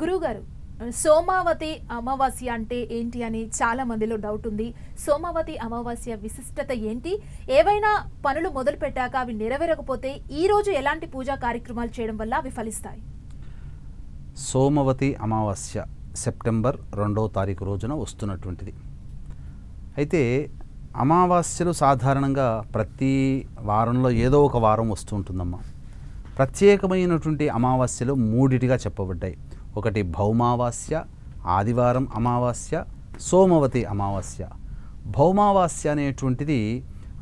గురువుగారు, సోమావతి అమావాస్య అంటే ఏంటి అని చాలా మందిలో డౌట్ ఉంది. సోమావతి అమావాస్య విశిష్టత ఏంటి? ఏవైనా పనులు మొదలు పెట్టాక అవి నెరవేరకపోతే ఈ రోజు ఎలాంటి పూజా కార్యక్రమాలు చేయడం వల్ల అవి ఫలిస్తాయి? సోమవతి అమావాస్య సెప్టెంబర్ 2వ తారీఖు రోజున వస్తున్నటువంటిది. అయితే అమావాస్యలు సాధారణంగా ప్రతి వారంలో ఏదో ఒక వారం వస్తూ ఉంటుందమ్మా. ప్రత్యేకమైనటువంటి అమావాస్యలు మూడిటిగా చెప్పబడ్డాయి. ఒకటి భౌమావాస్య, ఆదివారం అమావాస్య, సోమవతి అమావాస్య. భౌమావాస్య అనేటువంటిది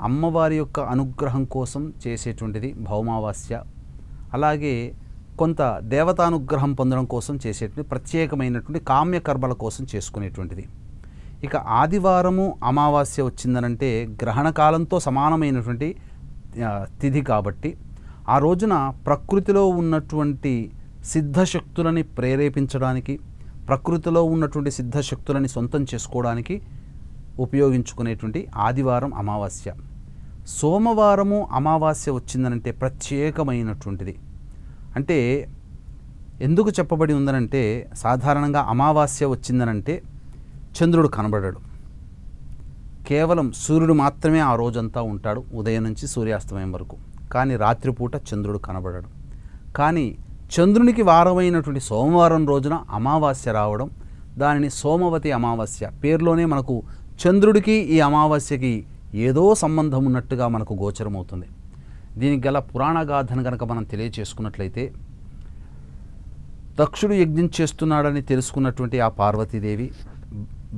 అమ్మవారి యొక్క అనుగ్రహం కోసం చేసేటువంటిది భౌమావాస్య. అలాగే కొంత దేవతానుగ్రహం పొందడం కోసం చేసేటువంటి ప్రత్యేకమైనటువంటి కామ్యకర్మల కోసం చేసుకునేటువంటిది. ఇక ఆదివారము అమావాస్య వచ్చిందనంటే గ్రహణ కాలంతో సమానమైనటువంటి తిథి కాబట్టి ఆ రోజున ప్రకృతిలో ఉన్నటువంటి సిద్ధశక్తులని ప్రేరేపించడానికి, ప్రకృతిలో ఉన్నటువంటి సిద్ధశక్తులని సొంతం చేసుకోవడానికి ఉపయోగించుకునేటువంటి ఆదివారం అమావాస్య. సోమవారము అమావాస్య వచ్చిందనంటే ప్రత్యేకమైనటువంటిది. అంటే ఎందుకు చెప్పబడి ఉందనంటే, సాధారణంగా అమావాస్య వచ్చిందనంటే చంద్రుడు కనబడడు, కేవలం సూర్యుడు మాత్రమే ఆ రోజంతా ఉంటాడు, ఉదయం నుంచి సూర్యాస్తమయం వరకు. కానీ రాత్రిపూట చంద్రుడు కనబడడు. కానీ చంద్రునికి వారమైనటువంటి సోమవారం రోజున అమావాస్య రావడం, దానిని సోమవతి అమావాస్య, పేరులోనే మనకు చంద్రుడికి ఈ అమావాస్యకి ఏదో సంబంధం ఉన్నట్టుగా మనకు గోచరమవుతుంది. దీనికి గల పురాణగాథను కనుక మనం తెలియచేసుకున్నట్లయితే, దక్షుడు యజ్ఞం చేస్తున్నాడని తెలుసుకున్నటువంటి ఆ పార్వతీదేవి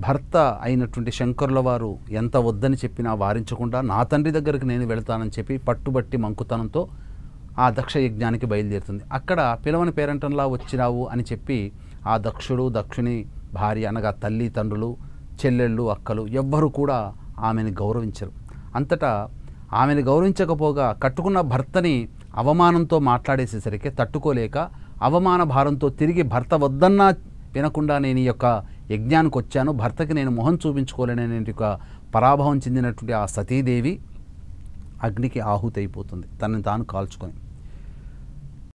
భర్త అయినటువంటి శంకరుల వారు ఎంత వద్దని చెప్పినా వారించకుండా నా తండ్రి దగ్గరికి నేను వెళతానని చెప్పి పట్టుబట్టి మంకుతనంతో ఆ దక్ష యజ్ఞానికి బయలుదేరుతుంది. అక్కడ పిలవని పేరంటంలా వచ్చినావు అని చెప్పి ఆ దక్షుడు, దక్షుని భార్య అనగా తల్లి, తండ్రులు, చెల్లెళ్ళు, అక్కలు ఎవ్వరూ కూడా ఆమెను గౌరవించరు. అంతటా ఆమెను గౌరవించకపోగా కట్టుకున్న భర్తని అవమానంతో మాట్లాడేసేసరికి తట్టుకోలేక అవమాన భారంతో తిరిగి భర్త వద్దన్నా వినకుండా నేను ఈ యొక్క యజ్ఞానికి వచ్చాను, భర్తకి నేను మొహం చూపించుకోలేననే ఒక పరాభవం చెందినటువంటి ఆ సతీదేవి అగ్నికి ఆహుతి అయిపోతుంది, తనని తాను కాల్చుకొని.